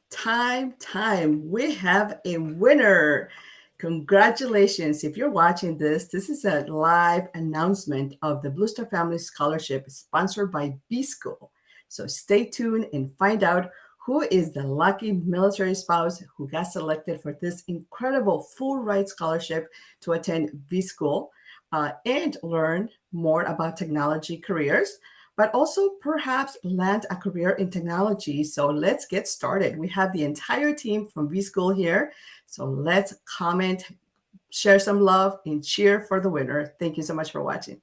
Time. We have a winner. Congratulations. If you're watching this, this is a live announcement of the Blue Star Family Scholarship sponsored by VSchool. So stay tuned and find out who is the lucky military spouse who got selected for this incredible full ride scholarship to attend VSchool and learn more about technology careers, but also perhaps land a career in technology. So let's get started. We have the entire team from VSchool here. So let's comment, share some love, and cheer for the winner. Thank you so much for watching.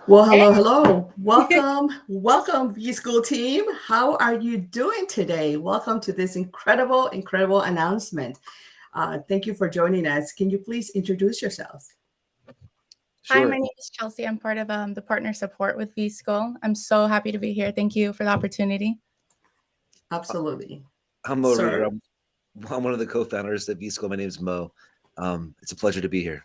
Well, hello. Welcome, VSchool team. How are you doing today? Welcome to this incredible announcement. Thank you for joining us. Can you please introduce yourselves? Sure. Hi, my name is Chelsea. I'm part of the partner support with VSchool. I'm so happy to be here. Thank you for the opportunity. Absolutely. I'm Mo Reeder. I'm one of the co-founders at VSchool. My name is Mo. It's a pleasure to be here.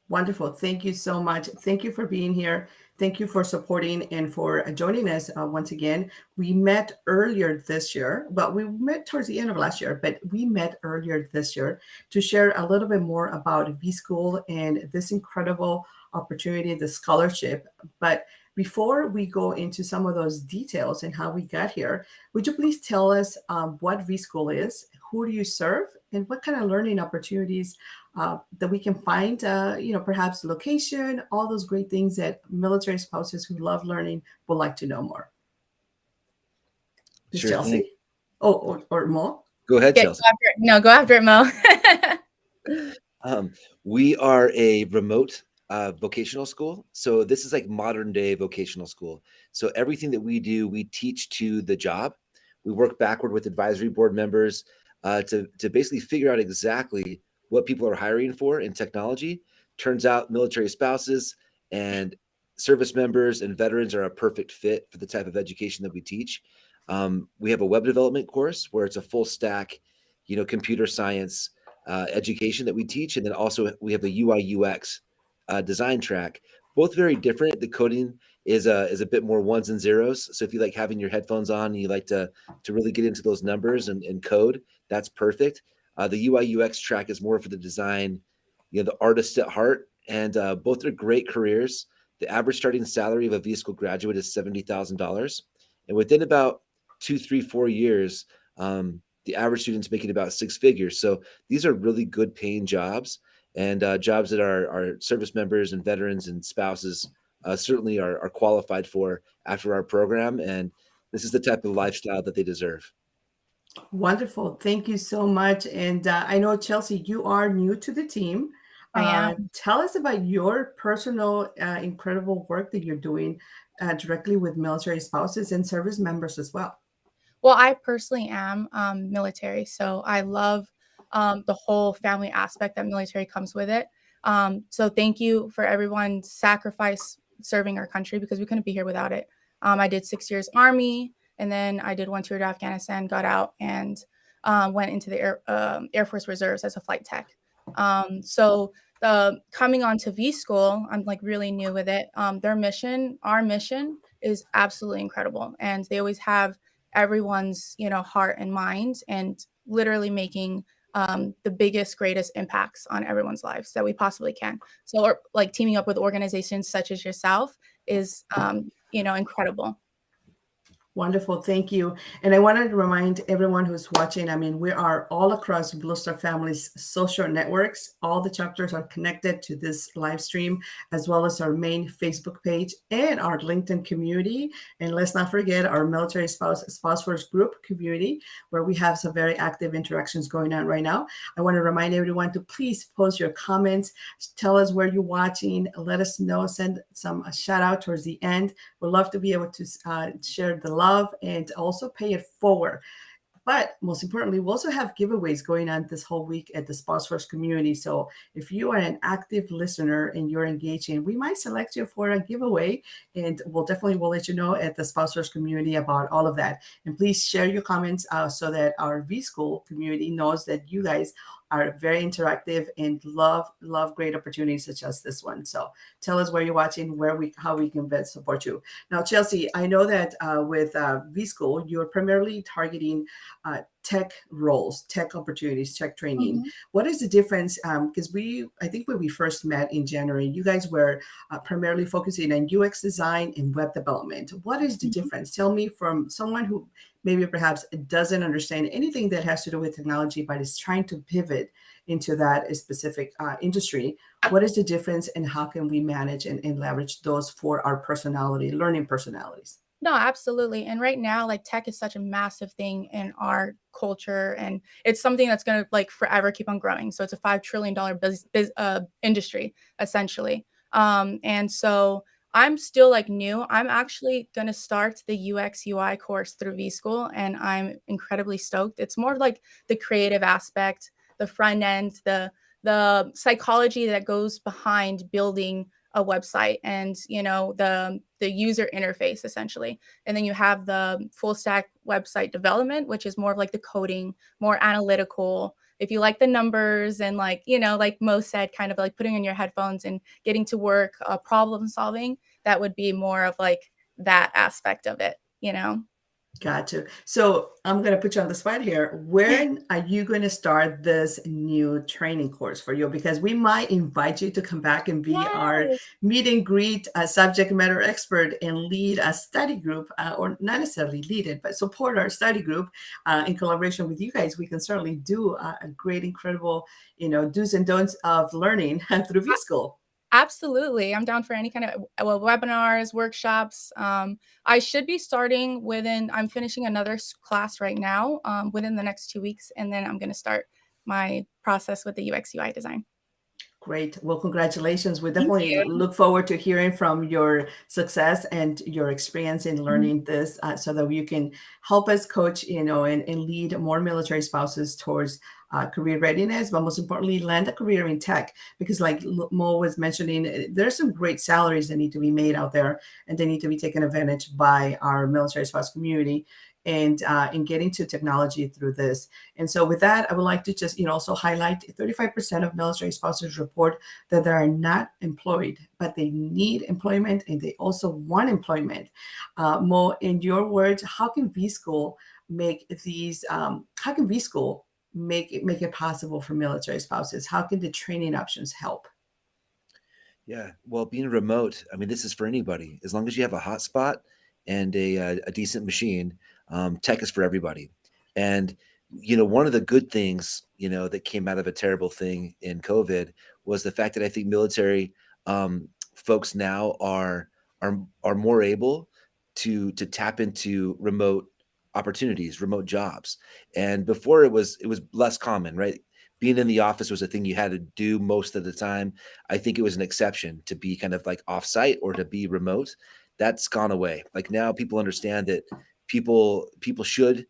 Wonderful. Thank you so much. Thank you for being here. Thank you for supporting and for joining us once again. We met earlier this year, but we met towards the end of last year, but we met earlier this year to share a little bit more about VSchool and this incredible opportunity, the scholarship. But before we go into some of those details and how we got here, would you please tell us what VSchool is, who do you serve, and what kind of learning opportunities that we can find, perhaps location, all those great things that military spouses who love learning would like to know more. Sure. Chelsea? Or Mo? Go ahead, Chelsea. Go after it, Mo. We are a remote vocational school. So this is like modern day vocational school. So everything that we do, we teach to the job. We work backward with advisory board members to basically figure out exactly what people are hiring for in technology. Turns out military spouses and service members and veterans are a perfect fit for the type of education that we teach. We have a web development course where it's a full stack, computer science education that we teach. And then also we have a UI UX design track, both very different. The coding is a bit more ones and zeros. So if you like having your headphones on and you like to really get into those numbers and code, that's perfect. The UI UX track is more for the design, the artist at heart, and both are great careers. The average starting salary of a VSchool graduate is $70,000. And within about 2, 3, 4 years, the average student's making about 6 figures. So these are really good paying jobs and jobs that our service members and veterans and spouses certainly are qualified for after our program. And this is the type of lifestyle that they deserve. Wonderful. Thank you so much. And I know, Chelsea, you are new to the team. I am. Tell us about your personal incredible work that you're doing directly with military spouses and service members as well. Well, I personally am military, so I love the whole family aspect that military comes with it. So thank you for everyone's sacrifice serving our country, because we couldn't be here without it. I did 6 years Army, and then I did 1 tour to Afghanistan, got out, and went into the Air Force Reserves as a flight tech. So coming on to VSchool, I'm like really new with it. Our mission is absolutely incredible, and they always have everyone's heart and mind, and literally making the biggest, greatest impacts on everyone's lives that we possibly can. So like teaming up with organizations such as yourself is incredible. Wonderful. Thank you. And I wanted to remind everyone who's watching, we are all across Blue Star Family's social networks. All the chapters are connected to this live stream, as well as our main Facebook page and our LinkedIn community. And let's not forget our military Spouseforce group community, where we have some very active interactions going on right now. I want to remind everyone to please post your comments. Tell us where you're watching. Let us know. Send a shout out towards the end. We'd love to be able to share the love and also pay it forward. But most importantly, we also have giveaways going on this whole week at the Spouseforce community. So if you are an active listener and you're engaging, we might select you for a giveaway, and we'll let you know at the Spouseforce community about all of that. And please share your comments so that our VSchool community knows that you guys are very interactive and love great opportunities such as this one. So tell us where you're watching, how we can best support you. Now, Chelsea, I know that with VSchool, you're primarily targeting tech roles, tech opportunities, tech training. Mhm. What is the difference? Because I think when we first met in January, you guys were primarily focusing on UX design and web development. What is the Mhm. difference? Tell me, from someone who maybe perhaps doesn't understand anything that has to do with technology, but is trying to pivot into that specific industry. What is the difference, and how can we manage and leverage those for our learning personalities? No, absolutely. And right now, like tech is such a massive thing in our culture, and it's something that's going to like forever keep on growing. So it's a $5 trillion industry essentially. And so I'm still like new. I'm actually going to start the UX UI course through VSchool, and I'm incredibly stoked. It's more like the creative aspect, the front end, the psychology that goes behind building a website, and the user interface essentially. And then you have the full stack website development, which is more of like the coding, more analytical. If you like the numbers and like like Mo said, kind of like putting in your headphones and getting to work, problem solving, that would be more of like that aspect of it. Gotcha. So I'm going to put you on the spot here. When are you going to start this new training course for you? Because we might invite you to come back and be our Yes. meet and greet subject matter expert and lead a study group, or not necessarily lead it, but support our study group in collaboration with you guys. We can certainly do a great, incredible, do's and don'ts of learning through VSchool. Absolutely. I'm down for any kind of webinars, workshops. I should be starting I'm finishing another class right now within the next 2 weeks. And then I'm going to start my process with the UX UI design. Great. Well, congratulations. We Thank definitely you. look forward to hearing from your success and your experience in Mhm. learning this, so that you can help us coach, and lead more military spouses towards career readiness, but most importantly, land a career in tech. Because, like Mo was mentioning, there's some great salaries that need to be made out there, and they need to be taken advantage by our military spouse community, and in getting to technology through this. And so with that, I would like to just, also highlight 35% of military spouses report that they are not employed, but they need employment and they also want employment. Mo, in your words, how can VSchool make it possible for military spouses? How can the training options help? Yeah, well, being remote, I mean, this is for anybody. As long as you have a hotspot and a decent machine, tech is for everybody. And one of the good things that came out of a terrible thing in COVID was the fact that I think military folks now are more able to tap into remote opportunities, remote jobs. And before it was less common, right? Being in the office was a thing you had to do most of the time. I think it was an exception to be kind of like offsite or to be remote. That's gone away. Like now people understand that people should,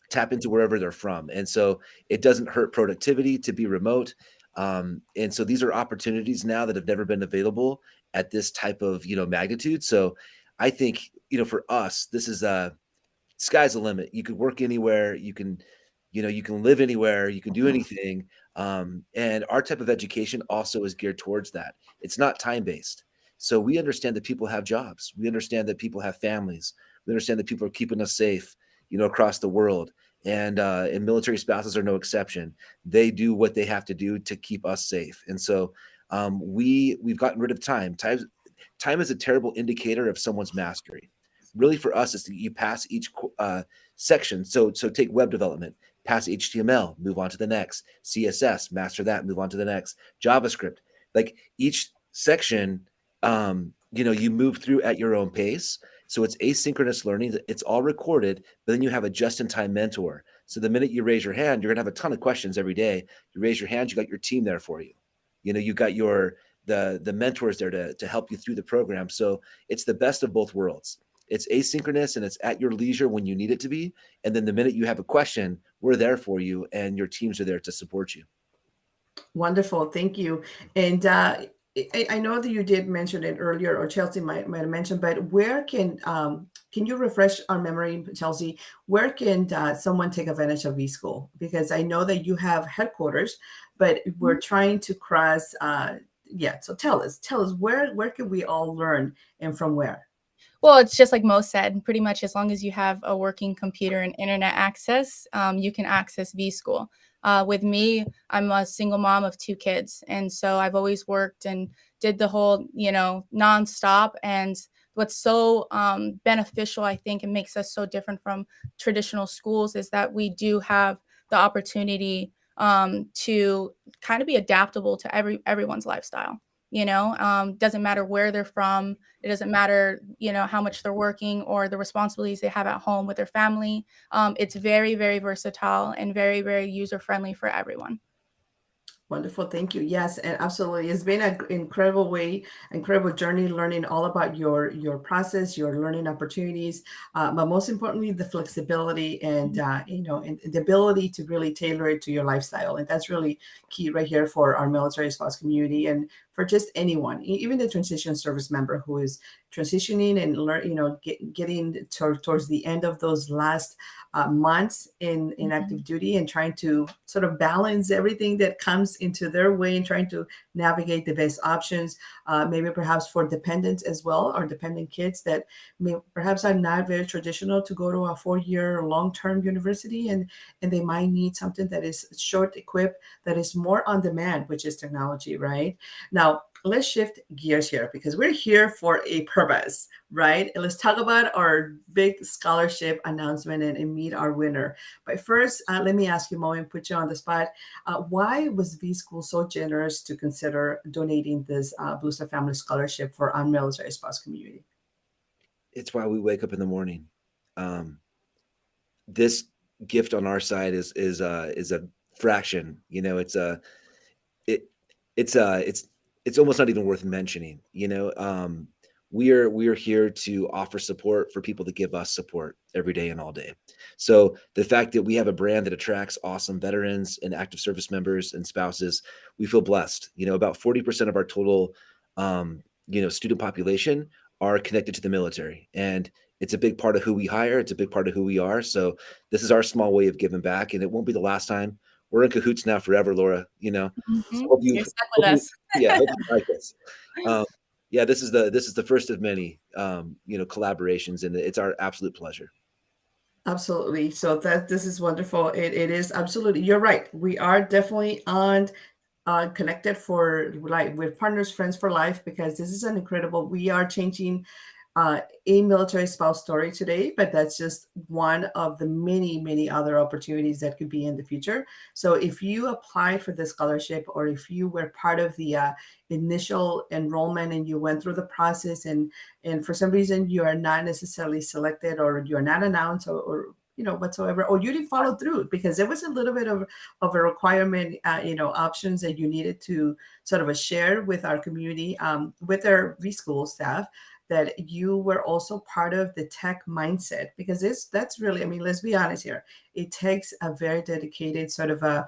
tap into wherever they're from. And so it doesn't hurt productivity to be remote. And so these are opportunities now that have never been available at this type of, magnitude. So I think, for us, this is sky's the limit. You could work anywhere. You can live anywhere. You can do anything. And our type of education also is geared towards that. It's not time based. So we understand that people have jobs. We understand that people have families. We understand that people are keeping us safe, across the world. And military spouses are no exception. They do what they have to do to keep us safe. And so we've gotten rid of time. Time is a terrible indicator of someone's mastery. Really, for us, is that you pass each section. So take web development, pass HTML, move on to the next. CSS, master that, move on to the next. JavaScript, like each section, you move through at your own pace. So it's asynchronous learning. It's all recorded, but then you have a just-in-time mentor. So the minute you raise your hand, you're gonna have a ton of questions every day. You raise your hand, you got your team there for you. You got the mentors there to help you through the program. So it's the best of both worlds. It's asynchronous and it's at your leisure when you need it to be. And then the minute you have a question, we're there for you, and your teams are there to support you. Wonderful, thank you. And I know that you did mention it earlier, or Chelsea might have mentioned, but where can you refresh our memory, Chelsea? Where can someone take advantage of VSchool? Because I know that you have headquarters, but we're trying to cross. Yeah, so tell us where can we all learn and from where? Well, it's just like Mo said, pretty much as long as you have a working computer and internet access, you can access VSchool. With me, I'm a single mom of 2 kids, and so I've always worked and did the whole, nonstop. And what's so beneficial, I think, and makes us so different from traditional schools is that we do have the opportunity to kind of be adaptable to everyone's lifestyle. Doesn't matter where they're from, it doesn't matter, how much they're working or the responsibilities they have at home with their family. It's very, very versatile and very, very user friendly for everyone. Wonderful, thank you. Yes, and absolutely, it's been an incredible journey learning all about your process, your learning opportunities, but most importantly, the flexibility and and the ability to really tailor it to your lifestyle, and that's really key right here for our military spouse community and for just anyone, even the transition service member who is transitioning and getting towards the end of those last months in active duty and trying to sort of balance everything that comes into their way and trying to navigate the best options, maybe perhaps for dependents as well, or dependent kids that perhaps are not very traditional to go to a 4-year long-term university, and they might need something that is short equipped, that is more on demand, which is technology, right? Now, let's shift gears here because we're here for a purpose, right? And let's talk about our big scholarship announcement and meet our winner. But first, let me ask you, Mo, and put you on the spot. Why was VSchool so generous to consider donating this Blue Star Family Scholarship for our military spouse community? It's why we wake up in the morning. This gift on our side is a fraction. It's almost not even worth mentioning. We are here to offer support for people to give us support every day and all day. So the fact that we have a brand that attracts awesome veterans and active service members and spouses, we feel blessed. About 40% of our total student population are connected to the military, and it's a big part of who we hire. It's a big part of who we are. So this is our small way of giving back, and it won't be the last time. We're in cahoots now forever, Laura. So You're stuck with us. hope you like this. Yeah, this is the first of many collaborations, and it's our absolute pleasure. Absolutely. So this is wonderful. It is absolutely. You're right. We are definitely on connected for like with partners, friends for life, because this is an incredible. We are changing a military spouse story today, but that's just one of the many, many other opportunities that could be in the future. So if you applied for the scholarship, or if you were part of the initial enrollment and you went through the process, and for some reason you are not necessarily selected, or you're not announced, or whatsoever, or you didn't follow through because there was a little bit of a requirement, options that you needed to sort of share with our community, with our VSchool staff, that you were also part of the tech mindset, because that's really, I mean, let's be honest here. It takes a very dedicated sort of a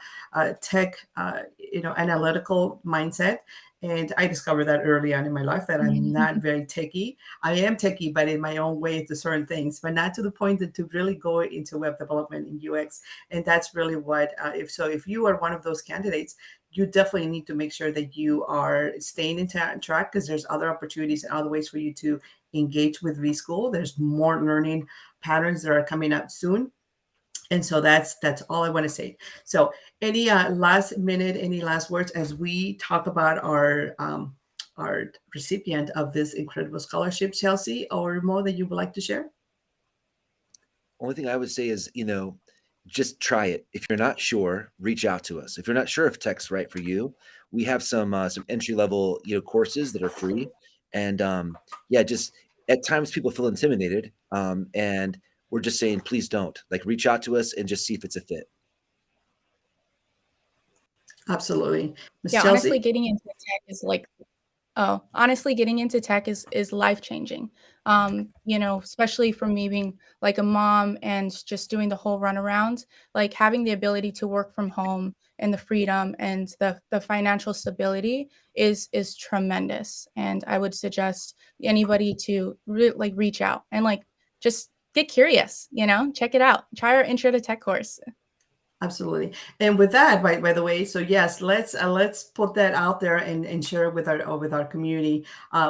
tech, analytical mindset. And I discovered that early on in my life that I'm not very techie. I am techie, but in my own way to certain things, but not to the point that to really go into web development and UX. And that's really what, if you are one of those candidates, you definitely need to make sure that you are staying in track, because there's other opportunities and other ways for you to engage with VSchool. There's more learning patterns that are coming up soon. And so that's all I want to say. So any any last words as we talk about our recipient of this incredible scholarship, Chelsea or Mo, that you would like to share? Only thing I would say is, just try it. If you're not sure, reach out to us. If you're not sure if tech's right for you, we have some entry level courses that are free, and just at times people feel intimidated, and we're just saying, please don't. Like, reach out to us and just see if it's a fit. Absolutely, Miss Yeah, Chelsea. honestly, getting into tech is life changing. especially for me being like a mom and just doing the whole runaround, like having the ability to work from home and the freedom and the financial stability is tremendous. And I would suggest anybody to reach out and just get curious, check it out. Try our intro to tech course. Absolutely. And with that, by the way, so yes, let's put that out there and share it with our community.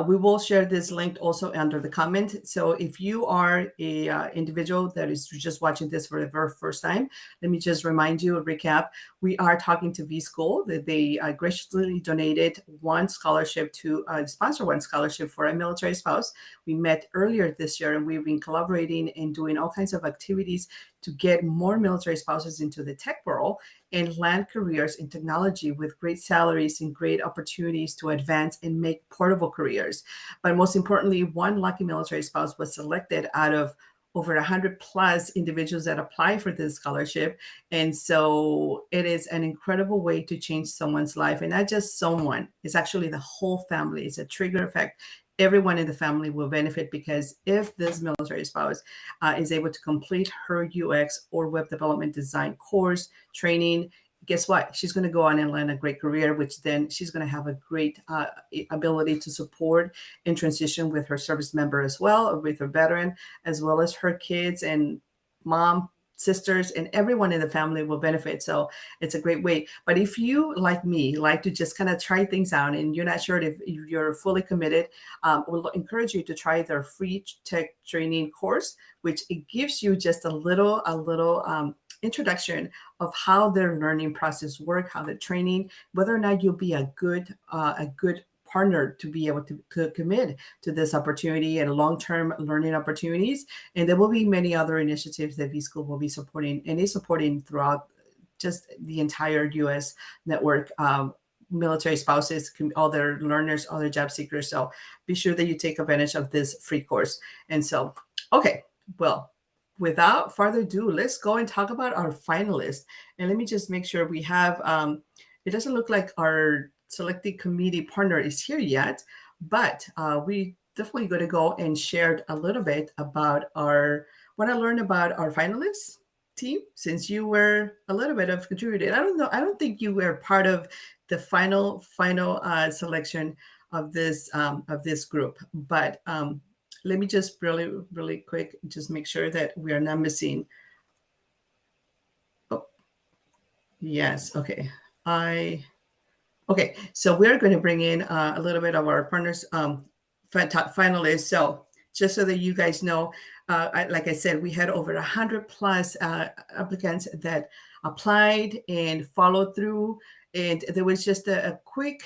We will share this link also under the comment. So if you are a individual that is just watching this for the very first time, let me just remind you, a recap. We are talking to VSchool. They graciously donated one scholarship to sponsor one scholarship for a military spouse. We met earlier this year, and we've been collaborating and doing all kinds of activities to get more military spouses into the tech world and land careers in technology with great salaries and great opportunities to advance and make portable careers. But most importantly, one lucky military spouse was selected out of over 100 plus individuals that apply for this scholarship. And so it is an incredible way to change someone's life. And not just someone, it's actually the whole family. It's a trigger effect. Everyone in the family will benefit, because if this military spouse is able to complete her UX or web development design course training, guess what? She's going to go on and land a great career, which then she's going to have a great ability to support and transition with her service member as well, or with her veteran, as well as her kids and mom, sisters, and everyone in the family will benefit. So it's a great way. But if you, like me, like to just kind of try things out and you're not sure if you're fully committed, we'll encourage you to try their free tech training course, which it gives you just a little introduction of how their learning process work, how the training, whether or not you'll be a good partner to be able to commit to this opportunity and long-term learning opportunities. And there will be many other initiatives that VSchool will be supporting and is supporting throughout just the entire U.S. network. Military spouses, all their learners, all their job seekers. So be sure that you take advantage of this free course. And so, okay, well, without further ado, let's go and talk about our finalists. And let me just make sure we have, it doesn't look like our selected committee partner is here yet, but we definitely going to go and share a little bit about want to learn about our finalists team, since you were a little bit of contributed. I don't know. I don't think you were part of the final selection of this group, but let me just really quick, just make sure that we are not missing. Oh, yes. Okay. Okay. So we're going to bring in a little bit of our partners, finalists. So just so that you guys know, like I said, we had over 100 plus applicants that applied and followed through. And there was just a quick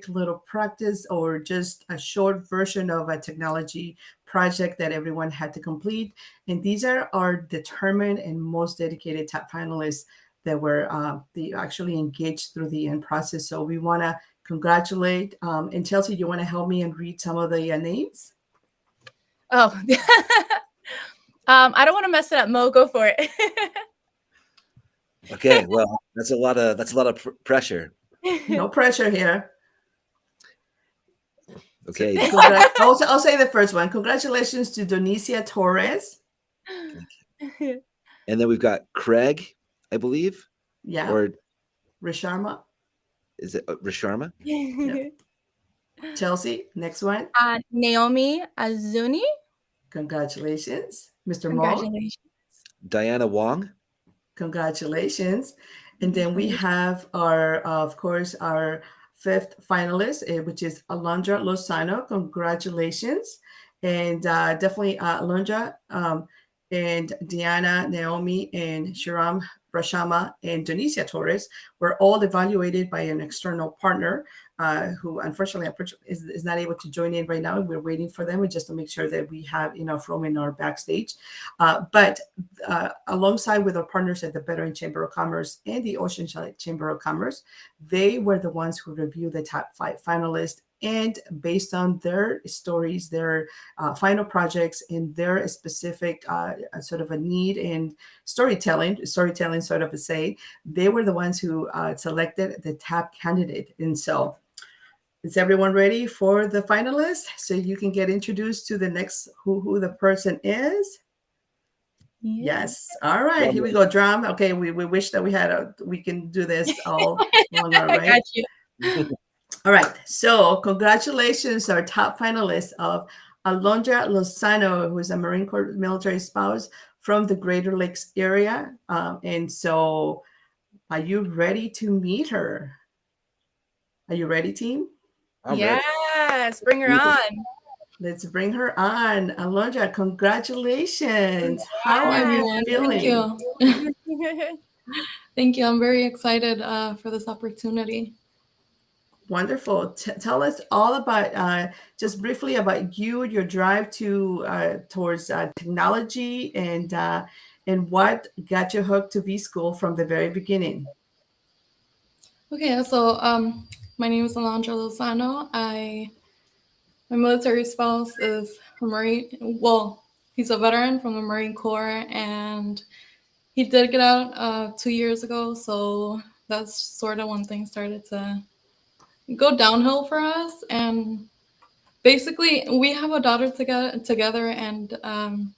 little practice, or just a short version of a technology project that everyone had to complete. And these are our determined and most dedicated top finalists that were they actually engaged through the end process. So we want to congratulate. And Chelsea, you want to help me and read some of the names? Oh, I don't want to mess it up. Mo, go for it. Okay, well, that's a lot of pressure. No pressure here. Okay. So, I'll say the first one. Congratulations to Donicia Torres. And then we've got Craig, I believe. Yeah. Or Risharma. Is it Risharma? Yep. Chelsea, next one. Naomi Azuni. Congratulations. Mr. Congratulations. Mo. Diana Wong. Congratulations. And then we have of course, our fifth finalist, which is Alondra Lozano. Congratulations. And definitely Alondra and Diana, Naomi, and Shiram Brashama, and Donicia Torres were all evaluated by an external partner who unfortunately is not able to join in right now. We're waiting for them just to make sure that we have enough room in our backstage. But alongside with our partners at the Veteran Chamber of Commerce and the Oceanside Chamber of Commerce, they were the ones who reviewed the top 5 finalists. And based on their stories, their final projects, and their specific sort of a need and storytelling sort of a say, they were the ones who selected the top candidate. And so Is everyone ready for the finalists? So you can get introduced to the next who the person is. Yes. All right. Here we go. Drum. Okay. We wish that we can do this all longer, I right? got you. All right. So congratulations, our top finalists of Alondra Lozano, who is a Marine Corps military spouse from the Greater Lakes area. And so are you ready to meet her? Are you ready, team? I'm ready. Yes, bring her on. Let's bring her on. Alondra, congratulations. How Hi, are you everyone. feeling? Thank you. Thank you. I'm very excited for this opportunity. Wonderful. Tell us all about, just briefly about you, your drive towards technology, and what got you hooked to VSchool from the very beginning. Okay, so my name is Alondra Lozano. My military spouse is a Marine. Well, he's a veteran from the Marine Corps, and he did get out 2 years ago. So that's sort of when things started to go downhill for us. And basically, we have a daughter together, and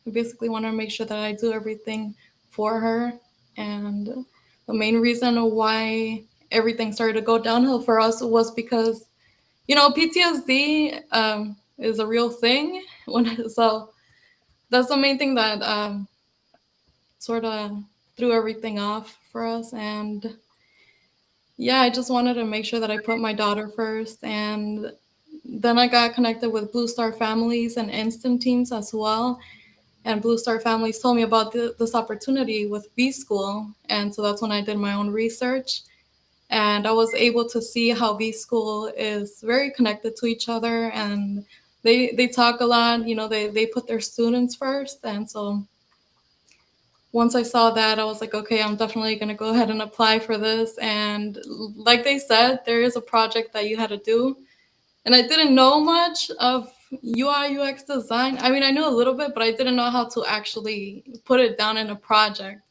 we basically want to make sure that I do everything for her. And the main reason why everything started to go downhill for us was because, PTSD is a real thing. So that's the main thing that sort of threw everything off for us. And yeah, I just wanted to make sure that I put my daughter first. And then I got connected with Blue Star Families and Instant Teams as well. And Blue Star Families told me about this opportunity with VSchool. And so that's when I did my own research. And I was able to see how VSchool is very connected to each other. And they talk a lot, they put their students first. And so once I saw that, I was like, okay, I'm definitely going to go ahead and apply for this. And like they said, there is a project that you had to do. And I didn't know much of UI UX design. I mean, I knew a little bit, but I didn't know how to actually put it down in a project.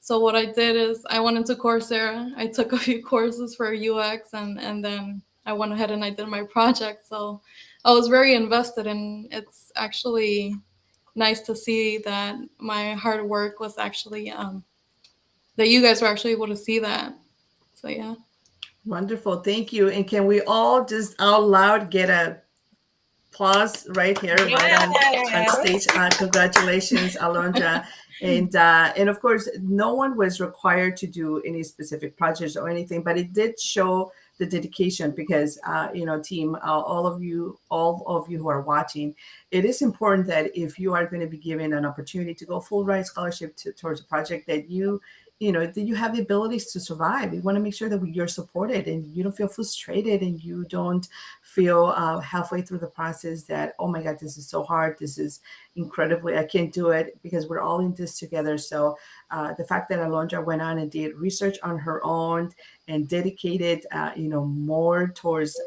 So what I did is I went into Coursera. I took a few courses for UX, and then I went ahead and I did my project. So I was very invested, and it's actually nice to see that my hard work was actually that you guys were actually able to see that. So yeah. Wonderful. Thank you. And can we all just out loud get a applause right here, right on stage? Congratulations, Alondra. And of course, no one was required to do any specific projects or anything, but it did show the dedication because team, all of you who are watching, it is important that if you are going to be given an opportunity to go full ride scholarship towards a project, that that you have the abilities to survive. We want to make sure that you're supported and you don't feel frustrated and you don't feel halfway through the process that, oh my God, this is so hard. This is incredibly, I can't do it, because we're all in this together. So the fact that Alondra went on and did research on her own and dedicated, more towards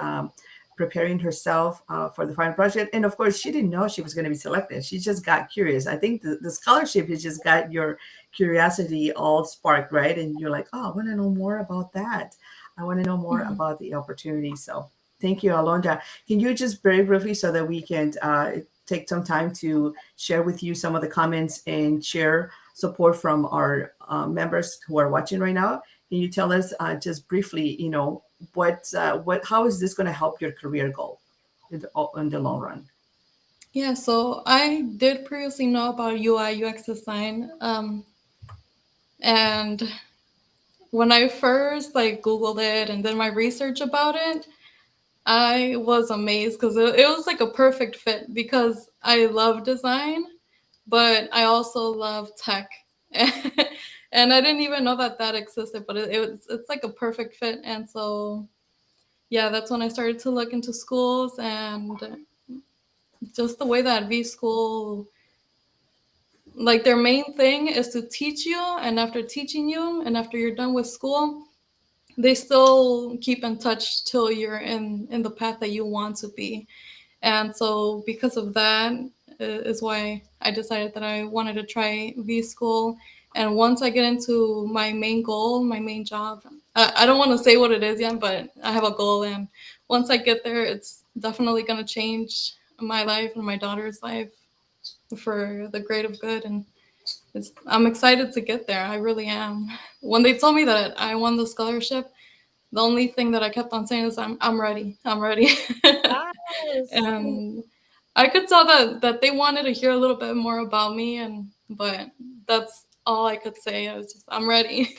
preparing herself for the final project. And of course, she didn't know she was going to be selected. She just got curious. I think the scholarship has just got your curiosity all sparked, right? And you're like, oh, I want to know more about that. I want to know more about the opportunity. So thank you, Alondra. Can you just very briefly, so that we can take some time to share with you some of the comments and share support from our members who are watching right now? Can you tell us just briefly, how is this going to help your career goal in the long run? Yeah, so I did previously know about UI UX design, and when I first Googled it and did my research about it, I was amazed because it was like a perfect fit because I love design, but I also love tech. And I didn't even know that existed, but it's like a perfect fit. And so yeah, that's when I started to look into schools, and just the way that VSchool, like, their main thing is to teach you, and after teaching you and after you're done with school, they still keep in touch till you're in the path that you want to be. And so because of that is why I decided that I wanted to try VSchool. And once I get into my main goal, my main job, I don't want to say what it is yet, but I have a goal, and once I get there, it's definitely going to change my life and my daughter's life for the great of good. And I'm excited to get there. I really am. When they told me that I won the scholarship, the only thing that I kept on saying is I'm ready. I'm ready. Yes. And I could tell that they wanted to hear a little bit more about me, but that's all I could say. I was just I'm ready.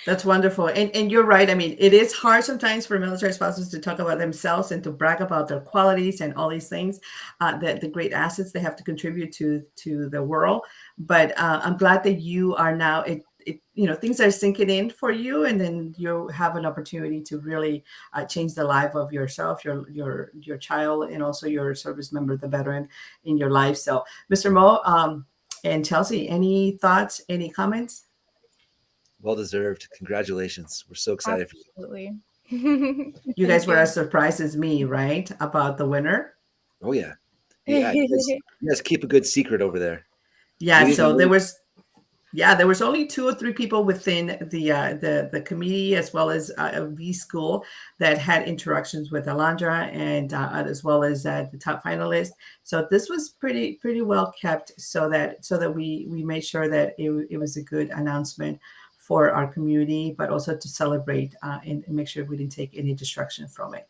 That's wonderful. And you're right. I mean, it is hard sometimes for military spouses to talk about themselves and to brag about their qualities and all these things, the great assets they have to contribute to the world. But I'm glad that you are now, things are sinking in for you, and then you have an opportunity to really change the life of yourself, your child, and also your service member, the veteran in your life. So, Mr. Mo and Chelsea, any thoughts, any comments? Well deserved. Congratulations. We're so excited for you. Absolutely. You guys Thank were you. as surprised as me, right? About the winner. Oh yeah. Yeah. You guys keep a good secret over there. Yeah. You- So there was only 2 or 3 people within the committee as well as VSchool that had interactions with Alondra, and as well as the top finalist. So this was pretty well kept, so that we made sure that it was a good announcement for our community, but also to celebrate and make sure we didn't take any distraction from it.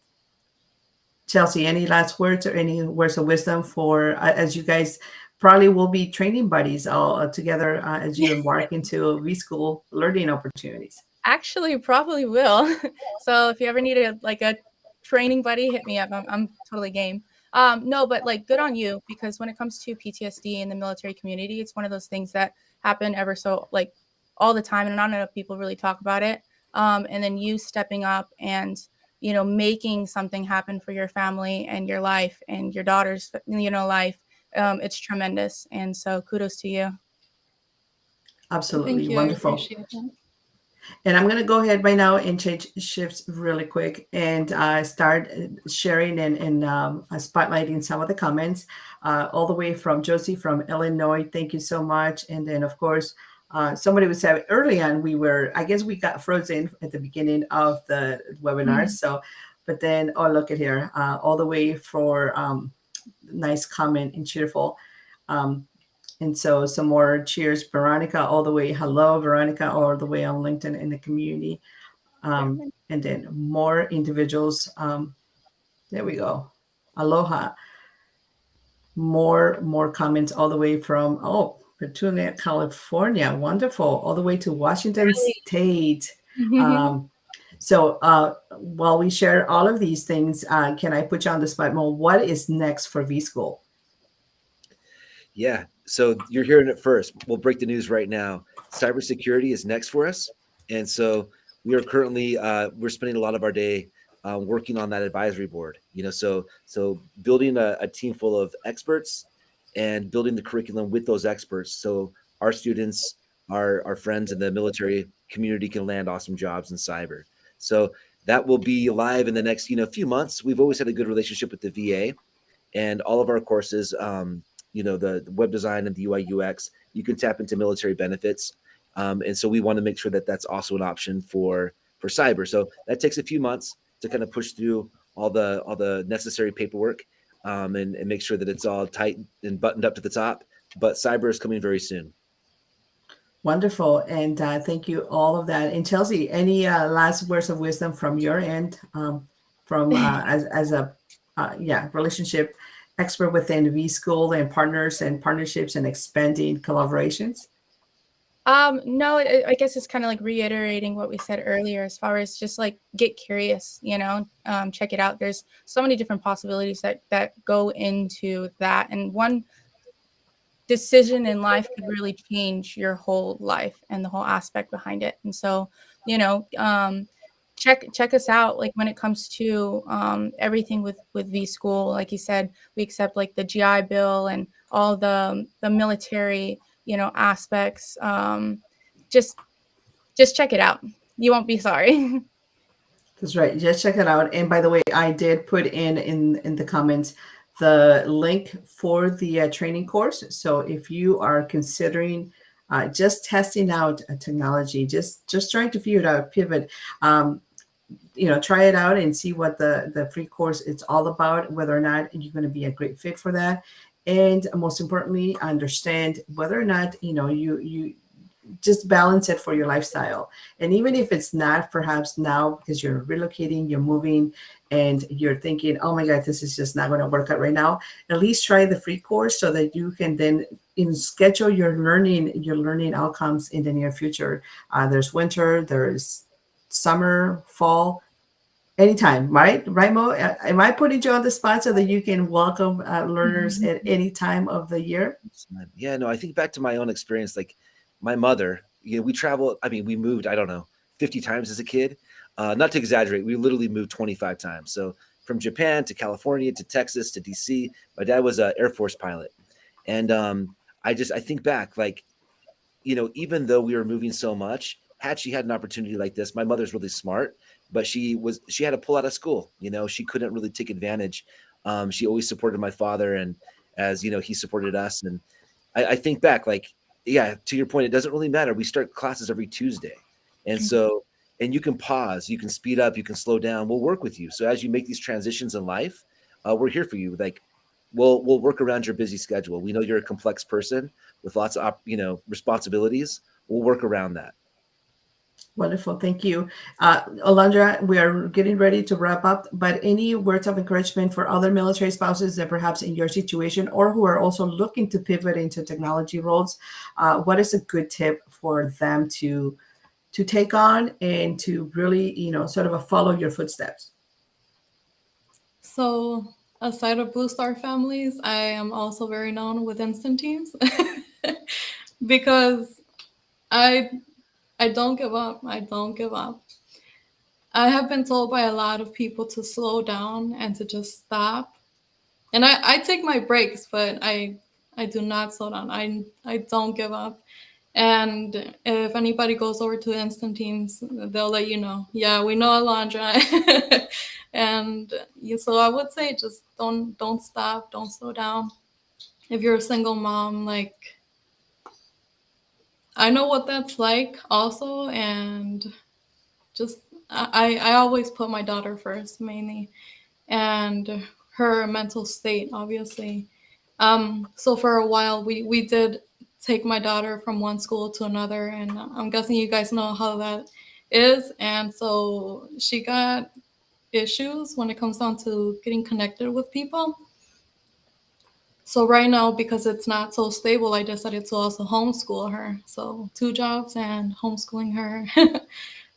Chelsea, any last words or any words of wisdom for as you guys probably will be training buddies all together as you embark into VSchool learning opportunities? Actually, probably will. So if you ever need a training buddy, hit me up. I'm totally game. No, but like good on you, because when it comes to PTSD in the military community, it's one of those things that happen ever so like all the time, and not enough people really talk about it. And then you stepping up and making something happen for your family and your life and your daughter's life. It's tremendous, and so kudos to you. Absolutely Thank you. I wonderful. appreciate that. And I'm going to go ahead right now and change shifts really quick and start sharing and spotlighting some of the comments, all the way from Josie from Illinois. Thank you so much. And then, of course, somebody was saying early on, I guess we got frozen at the beginning of the webinar. So, but then, oh, look at here, all the way for nice comment and cheerful. And so some more cheers, Veronica, all the way. Hello, Veronica, all the way on LinkedIn in the community. And then more individuals. There we go. Aloha. More comments all the way from, Petunia, California. Wonderful. All the way to Washington State. So while we share all of these things, can I put you on the spot, Mo? What is next for VSchool? Yeah. So you're hearing it first. We'll break the news right now. Cybersecurity is next for us. And so we are currently, we're spending a lot of our day working on that advisory board, so building a team full of experts and building the curriculum with those experts. So our students, our friends in the military community can land awesome jobs in cyber. So that will be live in the next, few months. We've always had a good relationship with the VA, and all of our courses, the web design and the UI UX, you can tap into military benefits. And so we want to make sure that that's also an option for cyber. So that takes a few months to kind of push through all the necessary paperwork and make sure that it's all tight and buttoned up to the top. But cyber is coming very soon. Wonderful. And thank you, all of that. And Chelsea, any last words of wisdom from your end, from as a relationship expert within VSchool and partners and partnerships and expanding collaborations? No, I guess it's kind of like reiterating what we said earlier, as far as just like get curious, check it out. There's so many different possibilities that go into that, and one decision in life could really change your whole life and the whole aspect behind it. And so, check us out. Like when it comes to everything with VSchool, like you said, we accept like the GI Bill and all the military aspects. Just check it out. You won't be sorry. That's right. Just check it out. And by the way, I did put in the comments the link for the training course. So if you are considering just testing out a technology, just trying to figure it out, pivot. Try it out and see what the free course it's all about, whether or not you're going to be a great fit for that. And most importantly, understand whether or not, you just balance it for your lifestyle. And even if it's not perhaps now because you're relocating, you're moving, and you're thinking, oh my God, this is just not going to work out right now, at least try the free course so that you can then schedule your learning outcomes in the near future. There's winter, there's summer, fall, anytime, right? Right, Mo? Am I putting you on the spot so that you can welcome learners at any time of the year? Yeah, no, I think back to my own experience. Like my mother, we travel. I mean, we moved, I don't know, 50 times as a kid. Not to exaggerate, we literally moved 25 times. So from Japan to California to Texas to DC. My dad was an Air Force pilot. And I think back, like, even though we were moving so much, had she had an opportunity like this, my mother's really smart, but she had to pull out of school. She couldn't really take advantage. She always supported my father, and as he supported us. And I think back, like, yeah, to your point, it doesn't really matter. We start classes every Tuesday. And so, and you can pause, you can speed up, you can slow down. We'll work with you. So as you make these transitions in life, we're here for you. Like, we'll work around your busy schedule. We know you're a complex person with lots of, responsibilities. We'll work around that. Wonderful. Thank you. Alondra, we are getting ready to wrap up, but any words of encouragement for other military spouses that perhaps in your situation or who are also looking to pivot into technology roles, what is a good tip for them to take on and to really, sort of follow your footsteps? So, aside of Blue Star families, I am also very known with instant teams because I don't give up. I don't give up. I have been told by a lot of people to slow down and to just stop. And I take my breaks, but I do not slow down. I don't give up. And if anybody goes over to instant teams, they'll let you know. Yeah, we know Alondra. And so I would say just don't stop, don't slow down. If you're a single mom, like, I know what that's like also, and just I always put my daughter first mainly, and her mental state obviously. So for a while we did take my daughter from one school to another, and I'm guessing you guys know how that is. And so she got issues when it comes down to getting connected with people. So right now, because it's not so stable, I decided to also homeschool her. So 2 jobs and homeschooling her,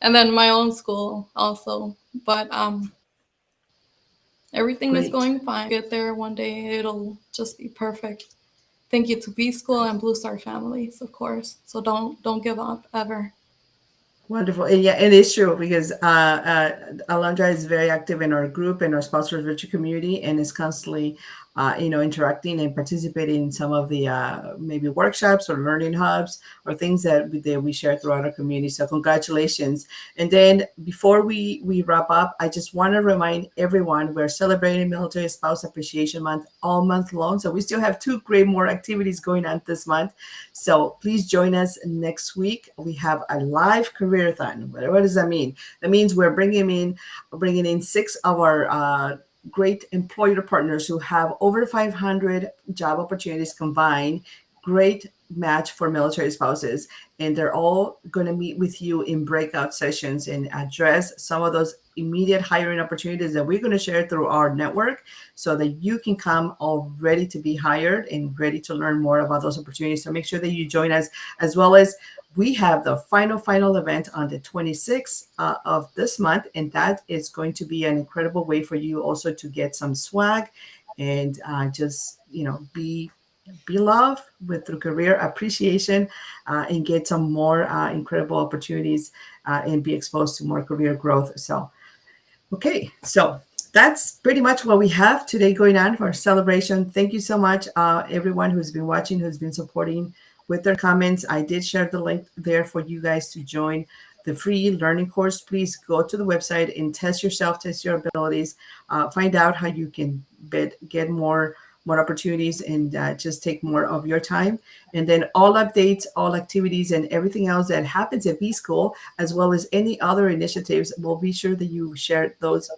and then my own school also. But everything is Great. going fine. Get there one day, it'll just be perfect. Thank you to VSchool and Blue Star families, of course. So don't give up ever. Wonderful. And yeah, it is true because Alondra is very active in our group and our sponsors virtual community and is constantly, interacting and participating in some of the maybe workshops or learning hubs or things that we share throughout our community. So congratulations. And then before we wrap up, I just want to remind everyone we're celebrating Military Spouse Appreciation Month all month long. So we still have 2 great more activities going on this month. So please join us next week. We have a live career-a-thon. What does that mean? That means we're bringing in 6 of our great employer partners who have over 500 job opportunities combined. Great match for military spouses. And they're all going to meet with you in breakout sessions and address some of those immediate hiring opportunities that we're going to share through our network so that you can come all ready to be hired and ready to learn more about those opportunities. So make sure that you join us, as well as we have the final event on the 26th of this month. And that is going to be an incredible way for you also to get some swag and just, be loved through career appreciation and get some more incredible opportunities and be exposed to more career growth. So, okay. So that's pretty much what we have today going on for our celebration. Thank you so much, everyone who's been watching, who's been supporting with their comments. I did share the link there for you guys to join the free learning course. Please go to the website and test yourself, test your abilities, find out how you can get more more opportunities and just take more of your time. And then all updates, all activities, and everything else that happens at VSchool, as well as any other initiatives, we'll be sure that you share those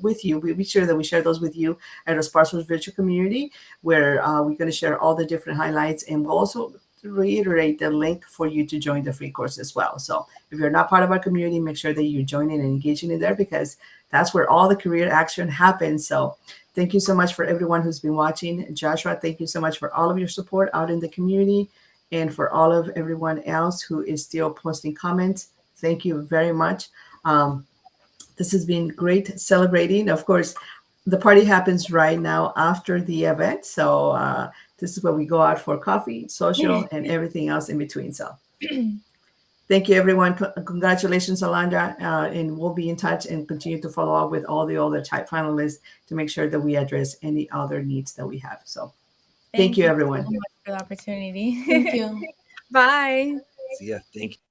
with you. We'll be sure that we share those with you at our Spouseforce virtual community, where we're going to share all the different highlights, and we'll also reiterate the link for you to join the free course as well. So if you're not part of our community, make sure that you're joining and engaging in there, because that's where all the career action happens. So thank you so much for everyone who's been watching. Joshua, thank you so much for all of your support out in the community, and for all of everyone else who is still posting comments. Thank you very much. This has been great celebrating. Of course, the party happens right now after the event. So this is where we go out for coffee, social, and everything else in between. So thank you, everyone. Congratulations, Alondra. And we'll be in touch and continue to follow up with all the other type finalists to make sure that we address any other needs that we have. So thank you, everyone. So much for the opportunity. Thank you. Bye. See ya. Thank you.